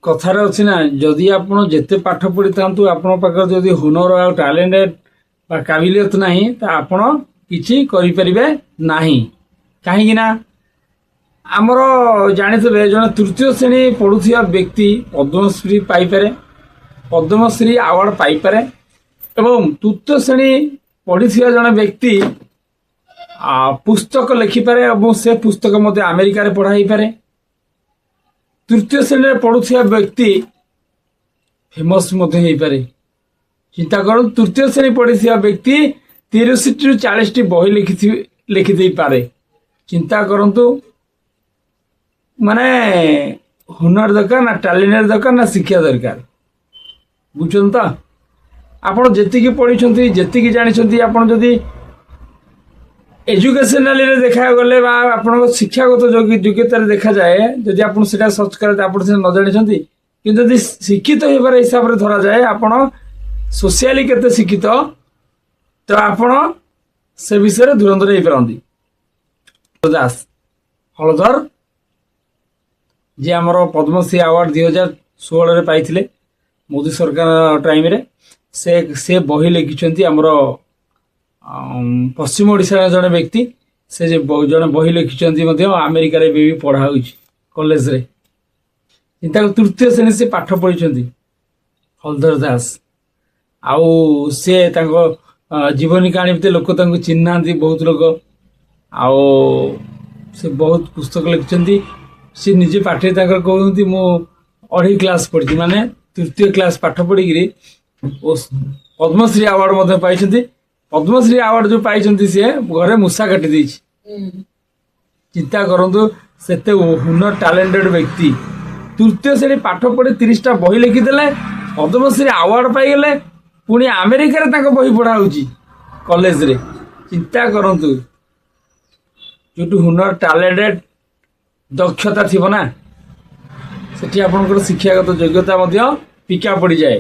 कथार अच्छी ना जदि आप जिते पाठ पढ़ी था आपण पाखे जदि हुनर आ टैलेंटेड बा काबिलियत नहीं तो आपण किछि करि परिबे नाही कहीं ना आमर जानिथे जन तृतीय श्रेणी पढ़ुथिया व्यक्ति पद्मश्री पाइपरे पद्मश्री अवार्ड पाइपरे एवं तृतीय श्रेणी पढ़ी जन व्यक्ति पुस्तक लिखिपारे और से पुस्तक मध्य अमेरिका रे पढ़ाई पारे। तृतीय श्रेणी पढ़ुथिया व्यक्ति फेमस मध्य पारे। चिंता कर तृतीय श्रेणी पढ़ी व्यक्ति 30 ରୁ 40 बही लिखि पारे। चिंता करंतु माने हुनर दरकार ना टैलेंट दरकार ना शिक्षा दरकार बुझुन तो आपण जेतिकी पढ़ी जेतिकी जानी आपण जदि एजुकेशनाली देखा गले आपण शिक्षागत योग्यता देखा जाए जदि आप सर्च करें आप न जानी कि जदि शिक्षित होबार हिसाब से धरा जाए आपण सोशियाली केते शिक्षित तो आपण से विषय धुरंधर हो पारती। दास हलधर जी आमर पद्मश्री अवार्ड 2016 पाई मोदी सरकार टाइम रे से बही लिखिं आमर पश्चिम ओडिशा जड़े व्यक्ति से जड़े बही लिखिं अमेरिका रे भी पढ़ा कॉलेज रे। चिंता तृतीय श्रेणी से पाठ पढ़ी हलधर दास आउ से जीवनी कहानी भी लोक चिन्ह बहुत लोग आउ से बहुत पुस्तक लिखिं सी निजे पाठे कहते मु 2.5 क्लास पढ़ी माने तृतीय क्लास पाठ पढ़ी पद्मश्री अवार्ड पाई। पद्मश्री अवार्ड जो पाई सी घरे मूषा काटी दी। चिंता करंतु सेते हुनर टैलेंटेड व्यक्ति तृतीय श्रेणी पाठ पढ़ी 30टा बही लिखिदेले पद्मश्री अवार्ड पाईगले पुणी अमेरिका रे बही पढ़ा कॉलेज रे। चिंता करंतु जो हुनर टैलेंटेड दक्षता थी ना सेठी आपनकर शिक्षागत योग्यता फिका पड़ जाए।